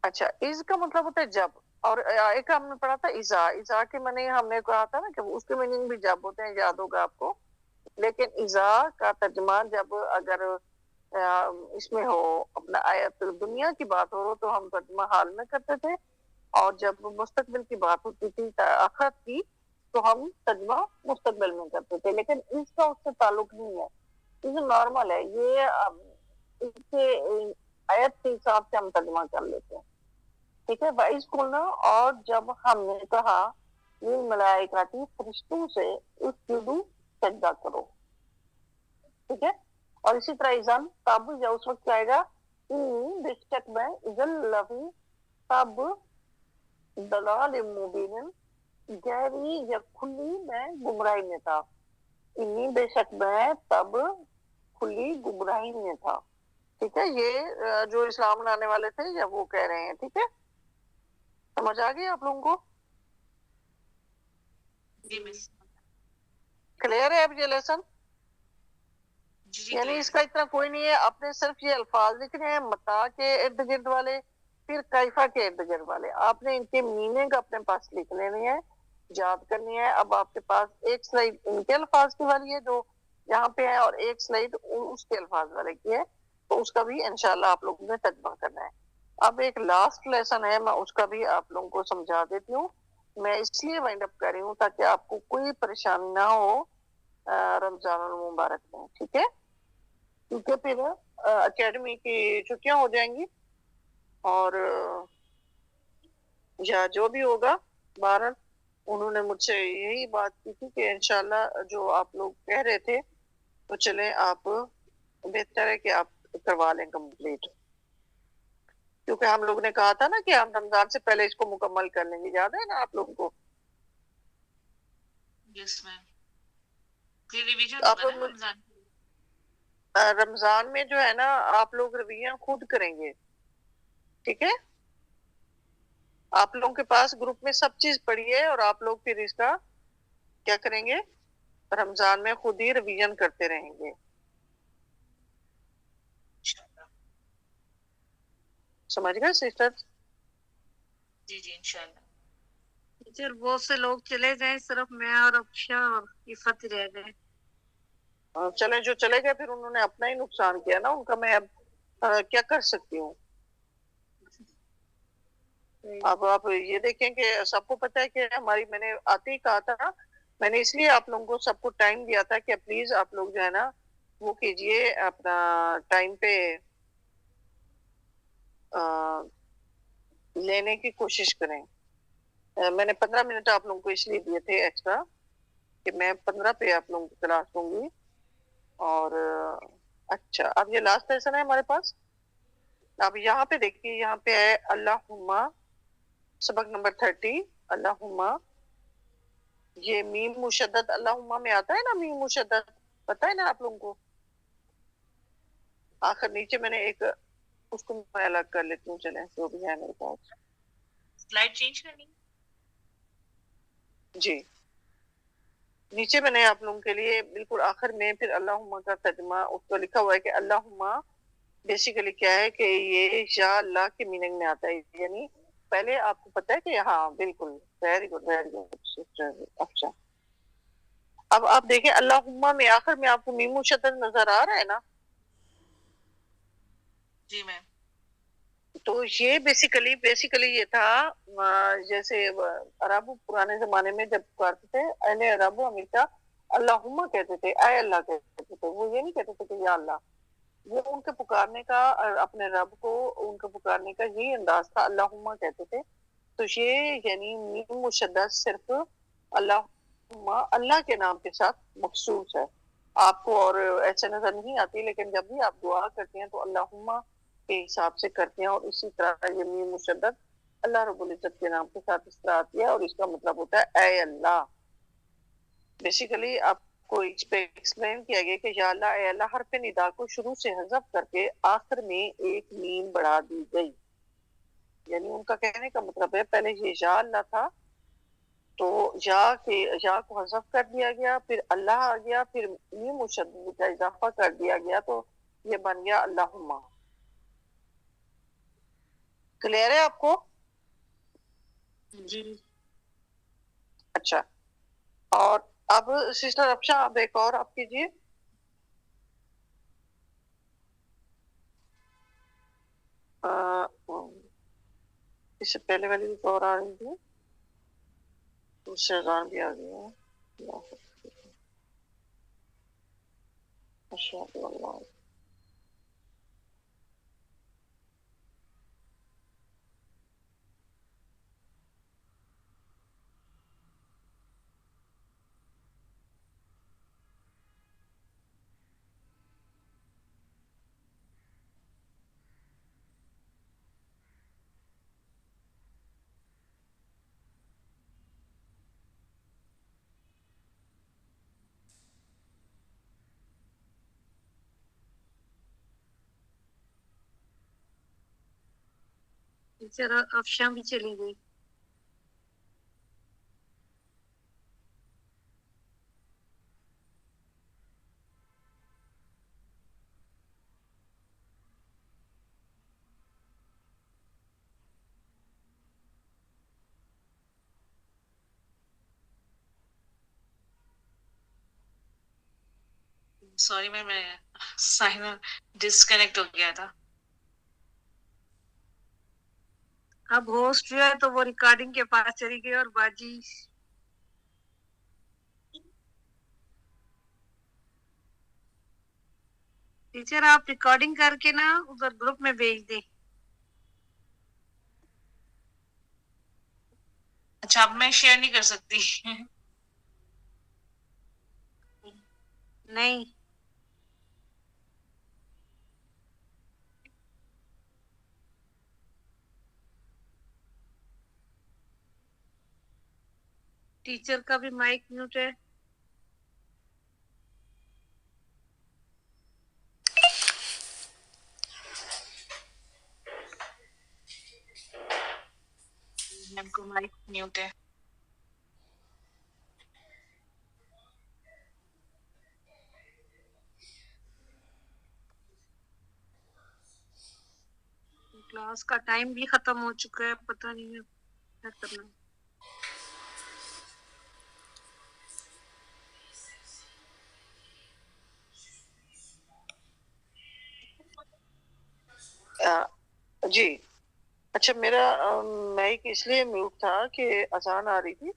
اچھا, از کا مطلب ہوتا ہے جب, اور ایک ہم نے پڑھا تھا ایزا. ایزا کے معنی ہم نے کہا تھا نا کہ اس کے میننگ بھی جب ہوتے ہیں, یاد ہوگا آپ کو. لیکن ایزا کا ترجمہ جب اگر اس میں ہو اپنا آیت دنیا کی بات ہو تو ہم ترجمہ حال میں کرتے تھے, اور جب مستقبل کی بات ہوتی تھی آخرت کی تو ہم ترجمہ مستقبل میں کرتے تھے. لیکن اس کا اس سے تعلق نہیں ہے, یہ نارمل ہے, یہ اس کے آیت کے حساب سے ہم ترجمہ کر لیتے ہیں. ٹھیک ہے, وائس کھولنا. اور جب ہم نے کہا یہ ملائکاتی فرشتوں سے اس جدو سجدہ کرو. ٹھیک ہے, اور اسی طرح ایزان تب یا اس وقت آئے گا بے شک میں ایزن لفی تب دلال مبین گہری یا کھلی میں گمراہی میں تھا. انی بے شک میں تب کھلی گمراہی میں تھا. ٹھیک ہے, یہ جو اسلام لانے والے تھے یا وہ کہہ رہے ہیں. ٹھیک ہے, سمجھ آ گئی آپ لوگوں کو؟ جی مس. کلیئر ہے اب یہ لیسن؟ جی یعنی کلیئر اس ہے. کا اتنا کوئی نہیں ہے, آپ نے صرف یہ الفاظ لکھنے ہیں متا کے ارد گرد والے, پھر کیفا کے ارد گرد والے. آپ نے ان کے میننگ اپنے پاس لکھ لینے ہیں, یاد کرنی ہے. اب آپ کے پاس ایک سلائڈ ان کے الفاظ کی والی ہے جو یہاں پہ ہے, اور ایک سلائڈ اس کے الفاظ والے کی ہے, تو اس کا بھی انشاءاللہ آپ لوگوں نے ترجمہ کرنا ہے. اب ایک لاسٹ لیسن ہے, میں اس کا بھی آپ لوگوں کو سمجھا دیتی ہوں. میں اس لیے وائنڈ اپ کر رہی ہوں تاکہ آپ کو کوئی پریشانی نہ ہو رمضان المبارک میں. ٹھیک ہے, کیونکہ پھر اکیڈمی کی چھٹیاں ہو جائیں گی, اور یا جو بھی ہوگا. بہرحال انہوں نے مجھ سے یہی بات کی تھی کہ انشاءاللہ جو آپ لوگ کہہ رہے تھے تو چلیں, آپ بہتر ہے کہ آپ کروا لیں کمپلیٹ, کیونکہ ہم لوگ نے کہا تھا نا کہ ہم رمضان سے پہلے اس کو مکمل کر لیں گے. یاد ہے نا آپ لوگوں کو؟ یس میم. پھر ریویژن آپ ہوگا نا لوگ رمضان. رمضان میں جو ہے نا آپ لوگ رویہ خود کریں گے. ٹھیک ہے, آپ لوگوں کے پاس گروپ میں سب چیز پڑی ہے, اور آپ لوگ پھر اس کا کیا کریں گے, رمضان میں خود ہی ریویژن کرتے رہیں گے. سمجھ گئے سسٹر؟ جی جی انشاءاللہ. ٹیچر بہت سے لوگ چلے گئے, صرف میں اور افشا اور عفت رہ گئے. چلیں, جو چلے گئے پھر انہوں نے اپنا ہی نقصان کیا نا, ان کا میں اب کیا کر سکتی ہوں. اب آپ یہ دیکھیں کہ سب کو پتہ ہے کہ ہماری, میں نے آتے ہی کہا تھا نا, میں نے اس لیے آپ لوگوں کو سب کو ٹائم دیا تھا کہ پلیز آپ لوگ جو ہے نا وہ کیجئے, اپنا ٹائم پہ لینے کی کوشش کریں. میں نے 15 منٹ آپ لوگوں کو اس لیے دیے تھے ایکسٹرا کہ میں 15 پہ آپ لوگوں کو کلاس دوں گی. اور اچھا, اب یہ لاسٹ لیسن ہے ہمارے پاس. اب یہاں پہ دیکھیے, یہاں پہ ہے اللہم, سبق نمبر 30. اللہم, یہ میم مشدد اللہم میں آتا ہے نا, میم مشدد پتہ ہے نا آپ لوگوں کو. آخر نیچے میں نے ایک, اس کو میں الگ کر لیتی ہوں, چلیں جو بھی ہے میرے پاس. سلائڈ چینج کرنی. جی, نیچے میں نے آپ لوگوں کے لیے بالکل آخر میں پھر اللہم کا ترجمہ اس کو لکھا ہوا ہے کہ اللہم بیسیکلی کیا ہے کہ یہ یا اللہ کے میننگ میں آتا ہے. یعنی پہلے آپ کو پتہ ہے کہ ہاں بالکل, ویری گڈ ویری گڈ. اچھا, اب آپ دیکھیں اللہم میں آخر میں آپ کو میم مشدد نظر آ رہا ہے نا. جی میم. تو یہ بیسیکلی یہ تھا, جیسے عرب پرانے زمانے میں جب پکارتے تھے, اہل عرب ہمیشہ اللہم کہتے تھے, اے اللہ کہتے تھے. وہ یہ نہیں کہتے تھے کہ یا اللہ. وہ ان کے پکارنے کا, اپنے رب کو ان کے پکارنے کا یہی انداز تھا, اللہم کہتے تھے. تو یہ یعنی میم مشدد صرف اللہم اللہ کے نام کے ساتھ مخصوص ہے. آپ کو اور ایسے نظر نہیں آتی, لیکن جب بھی آپ دعا کرتے ہیں تو اللہم کے حساب سے کرتے ہیں, اور اسی طرح یہ میم مشدد اللہ رب العزت کے نام کے ساتھ اس طرح آتی ہے, اور اس کا مطلب ہوتا ہے اے اللہ. بیسیکلی آپ کو ایکسپلین کیا گیا کہ یا اللہ اے اللہ حرف ندا کو شروع سے حذف کر کے آخر میں ایک میم بڑھا دی گئی. یعنی ان کا کہنے کا مطلب ہے پہلے یہ یا اللہ تھا تو یا کو حذف کر دیا گیا، پھر اللہ آ گیا، پھر میم مشدد کا اضافہ کر دیا گیا تو یہ بن گیا اللہم. کلیئر ہے آپ کو؟ جی. اچھا، اور اب سسٹر افشا اب ایک اور آپ کیجیے. اس سے پہلے والی بھی اور آ رہی تھی، دوسرے اذان بھی آ گیا. اشہد اللہ ذرا افشاں بھی چلی گئی. سوری میں سائن ڈسکنیکٹ ہو گیا تھا. اب ہوسٹ جو ہے تو وہ ریکارڈنگ کے پاس چلی گئی اور باجی ٹیچر آپ ریکارڈنگ کر کے نا ادھر گروپ میں بھیج دیں. اچھا اب میں شیئر نہیں کر سکتی. نہیں ٹیچر کا بھی مائک میوٹ ہے. میم کو مائک میوٹ ہے. کلاس کا ٹائم بھی ختم ہو چکا ہے، پتہ نہیں ہے کیا کرنا. جی اچھا، میرا مائک اس لیے میوٹ تھا کہ اذان آ رہی تھی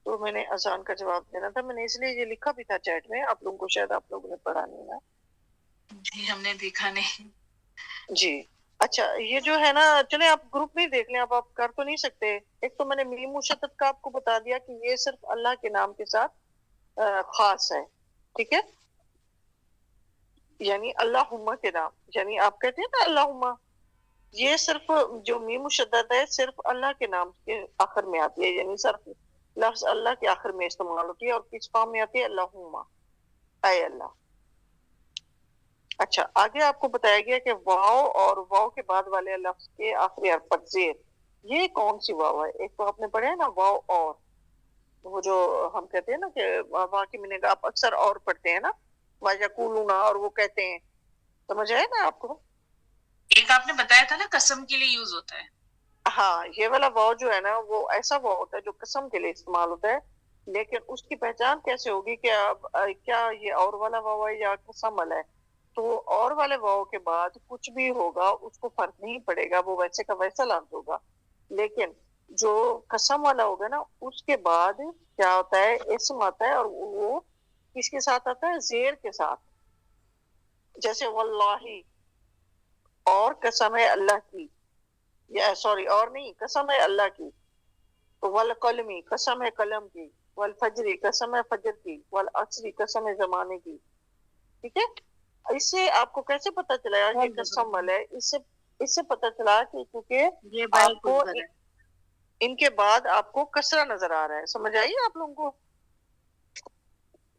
تو میں نے اذان کا جواب دینا تھا. میں نے اس لیے یہ لکھا بھی تھا چیٹ میں، آپ لوگوں کو شاید آپ لوگوں نے پڑھا نہیں ہے. جی ہم نے دیکھا نہیں. جی اچھا، یہ جو ہے نا چلے آپ گروپ میں ہی دیکھ لیں. آپ کر تو نہیں سکتے. ایک تو میں نے میم مشدد کا آپ کو بتا دیا کہ یہ صرف اللہ کے نام کے ساتھ خاص ہے، ٹھیک ہے؟ یعنی اللہم کے نام، یعنی آپ کہتے ہیں نا اللہم، یہ صرف جو میم مشدد ہے صرف اللہ کے نام کے آخر میں آتی ہے، یعنی صرف لفظ اللہ کے آخر میں استعمال ہوتی ہے. اور کس فارم میں آتی ہے؟ اللہم، اے اللہ. اچھا، آگے آپ کو بتایا گیا کہ واو اور واو کے بعد والے لفظ کے آخری حرف پر زیر، یہ کون سی واو ہے؟ ایک تو آپ نے پڑھا ہے نا واو اور، وہ جو ہم کہتے ہیں نا کہ واو کی معنی آپ اکثر اور پڑھتے ہیں نا، وَيَقُولُونَ، اور وہ کہتے ہیں. سمجھ آئے نا آپ کو؟ ایک آپ نے بتایا تھا نا قسم کے لیے یوز ہوتا ہے. ہاں، یہ والا واو جو ہے نا وہ ایسا واو ہوتا ہے جو قسم کے لیے استعمال ہوتا ہے. لیکن اس کی پہچان کیسے ہوگی کہ کیا یہ اور والا واو ہے یا قسم والا ہے؟ تو اور والے واو کے بعد کچھ بھی ہوگا اس کو فرق نہیں پڑے گا، وہ ویسے کا ویسا لفظ ہوگا. لیکن جو قسم والا ہوگا نا اس کے بعد کیا ہوتا ہے؟ اسم آتا ہے، اور وہ کس کے ساتھ آتا ہے؟ زیر کے ساتھ. جیسے واللہ، اور قسم ہے اللہ کی، یا سوری اور نہیں، قسم ہے اللہ کی. والقلمی، قسم ہے قلم کی. والفجری، قسم ہے فجر کی. والعصری، قسم ہے زمانے کی. ٹھیک ہے؟ اس سے آپ کو کیسے پتا چلا کہ قسم والا ہے؟ اس سے پتا چلا کہ کیونکہ یہ آپ کو بالکل ہے. ان کے بعد آپ کو کسرہ نظر آ رہا ہے. سمجھ آئیے آپ لوگوں کو؟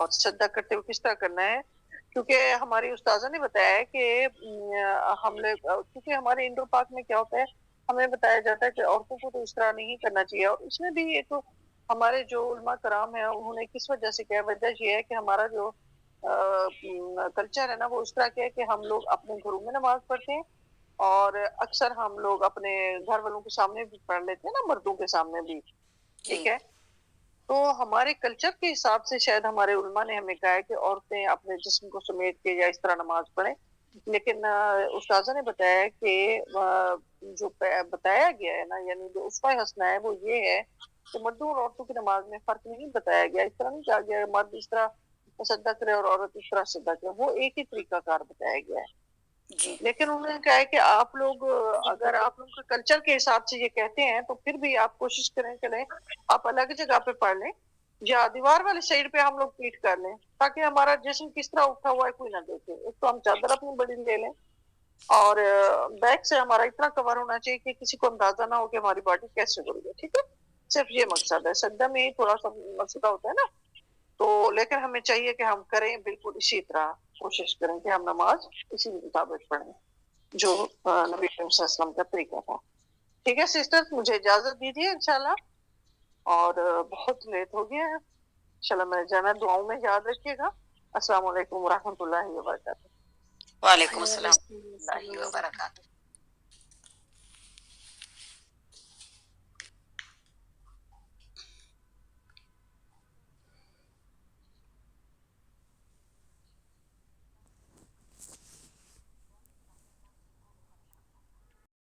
اور سجدہ کرتے ہوئے کس طرح کرنا ہے، کیونکہ ہماری استاذہ نے بتایا ہے کہ ہم لوگ، کیونکہ ہمارے انڈو پاک میں کیا ہوتا ہے، ہمیں بتایا جاتا ہے کہ عورتوں کو تو اس طرح نہیں کرنا چاہیے، اور اس میں بھی ایک ہمارے جو علماء کرام ہیں انہوں نے کس وجہ سے کیا، وجہ یہ ہے کہ ہمارا جو کلچر ہے نا وہ اس طرح کے ہے کہ ہم لوگ اپنے گھروں میں نماز پڑھتے ہیں، اور اکثر ہم لوگ اپنے گھر والوں کے سامنے بھی پڑھ لیتے ہیں نا، مردوں کے سامنے بھی، ٹھیک ہے۔ تو ہمارے کلچر کے حساب سے شاید ہمارے علماء نے ہمیں کہا ہے کہ عورتیں اپنے جسم کو سمیٹ کے یا اس طرح نماز پڑھیں، لیکن استاذہ نے بتایا کہ جو بتایا گیا ہے نا، یعنی جو اسوہ حسنہ ہے وہ یہ ہے کہ مردوں اور عورتوں کی نماز میں فرق نہیں بتایا گیا، اس طرح نہیں کہا گیا مرد اس طرح سجدہ کرے اور عورت اس طرح سجدہ کرے، وہ ایک ہی طریقہ کار بتایا گیا ہے۔ جی لیکن انہوں نے کہا ہے کہ آپ لوگ اگر آپ لوگ کے کلچر کے حساب سے یہ کہتے ہیں تو پھر بھی آپ کوشش کریں آپ الگ جگہ پہ پڑھ لیں، یا دیوار والے سائڈ پہ ہم لوگ پیٹ کر لیں، تاکہ ہمارا جسم کس طرح اٹھا ہوا ہے کوئی نہ دیکھے۔ ایک تو ہم چادر اپنی بڑی لے لیں، اور بیک سے ہمارا اتنا کور ہونا چاہیے کہ کسی کو اندازہ نہ ہو کہ ہماری باڈی کیسے ہو رہی ہے، ٹھیک ہے، صرف یہ مقصد ہے۔ سجدہ میں ہی تھوڑا سا مسئلہ ہوتا ہے نا، تو لیکن ہمیں چاہیے کہ ہم کریں بالکل اسی طرح، کوشش کریں کہ ہم نماز اسی مطابق پڑھیں جو نبی کریم صلی اللہ علیہ وسلم کا طریقہ تھا۔ ٹھیک ہے سسٹر، مجھے اجازت دیجیے انشاءاللہ، اور بہت لیٹ ہو گیا ہے، انشاءاللہ میں جانا، دعاؤں میں یاد رکھیے گا۔ السلام علیکم ورحمۃ اللہ وبرکاتہ۔ وعلیکم السلام ورحمۃ اللہ وبرکاتہ۔